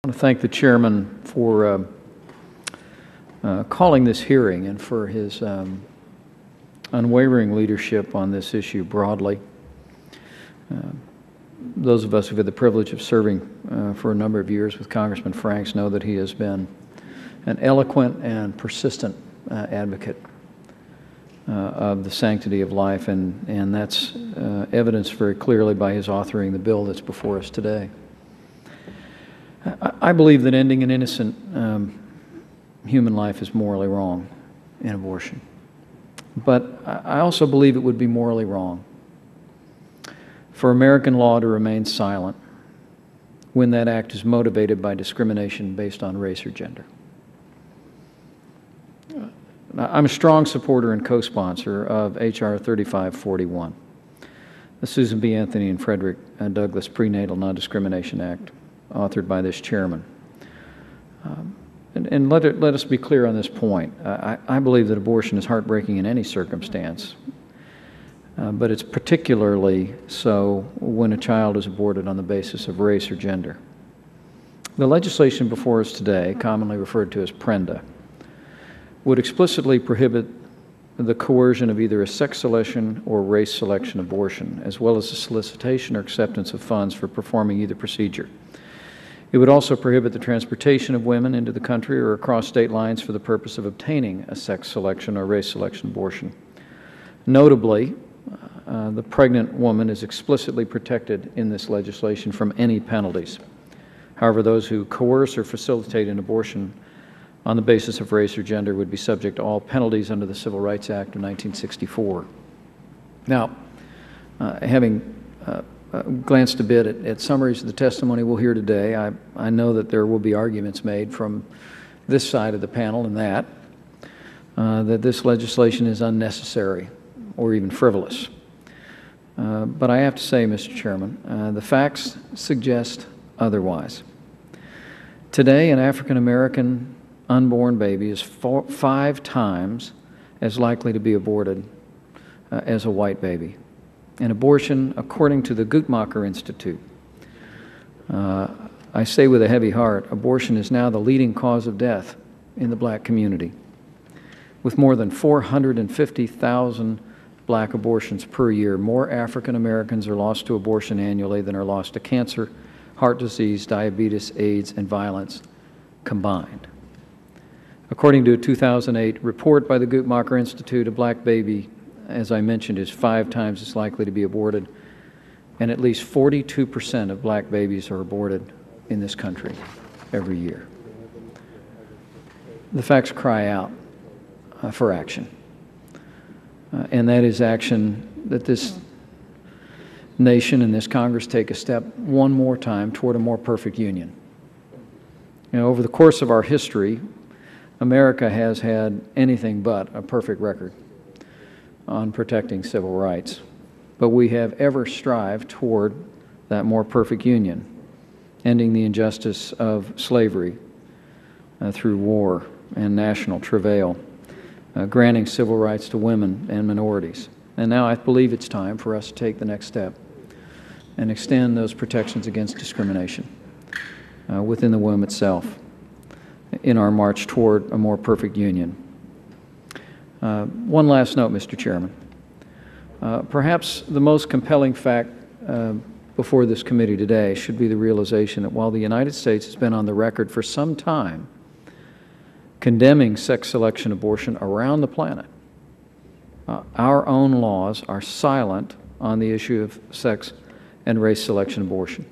I want to thank the chairman for calling this hearing and for his unwavering leadership on this issue broadly. Those of us who've had the privilege of serving for a number of years with Congressman Franks know that he has been an eloquent and persistent advocate of the sanctity of life, and that's evidenced very clearly by his authoring the bill that's before us today. I believe that ending an innocent human life is morally wrong in abortion. But I also believe it would be morally wrong for American law to remain silent when that act is motivated by discrimination based on race or gender. I'm a strong supporter and co-sponsor of H.R. 3541, the Susan B. Anthony and Frederick Douglass Prenatal Non-Discrimination Act, authored by this chairman. And let us be clear on this point. I believe that abortion is heartbreaking in any circumstance, but it's particularly so when a child is aborted on the basis of race or gender. The legislation before us today, commonly referred to as PRENDA, would explicitly prohibit the coercion of either a sex selection or race selection abortion, as well as the solicitation or acceptance of funds for performing either procedure. It would also prohibit the transportation of women into the country or across state lines for the purpose of obtaining a sex selection or race selection abortion. Notably, the pregnant woman is explicitly protected in this legislation from any penalties. However, those who coerce or facilitate an abortion on the basis of race or gender would be subject to all penalties under the Civil Rights Act of 1964. Now, having glanced a bit at summaries of the testimony we'll hear today, I know that there will be arguments made from this side of the panel and that this legislation is unnecessary or even frivolous. But I have to say, Mr. Chairman, the facts suggest otherwise. Today, an African-American unborn baby is 5 times as likely to be aborted as a white baby. And abortion, according to the Guttmacher Institute, I say with a heavy heart, abortion is now the leading cause of death in the black community, with more than 450,000 black abortions per year. More African Americans are lost to abortion annually than are lost to cancer, heart disease, diabetes, AIDS, and violence combined. According to a 2008 report by the Guttmacher Institute, a black baby, as I mentioned, is 5 times as likely to be aborted, and at least 42% of black babies are aborted in this country every year. The facts cry out for action, and that is action that this nation and this Congress take a step one more time toward a more perfect union. You know, over the course of our history, America has had anything but a perfect record on protecting civil rights, but we have ever strived toward that more perfect union, ending the injustice of slavery through war and national travail, granting civil rights to women and minorities. And now I believe it's time for us to take the next step and extend those protections against discrimination within the womb itself in our march toward a more perfect union. One last note, Mr. Chairman. Perhaps the most compelling fact before this committee today should be the realization that while the United States has been on the record for some time condemning sex selection abortion around the planet, our own laws are silent on the issue of sex and race selection abortion.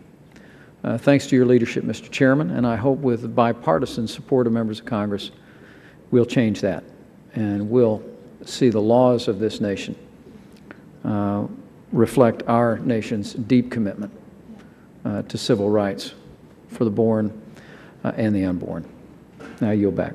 Thanks to your leadership, Mr. Chairman, and I hope with bipartisan support of members of Congress, we'll change that and we'll see the laws of this nation reflect our nation's deep commitment to civil rights for the born and the unborn. Now I yield back.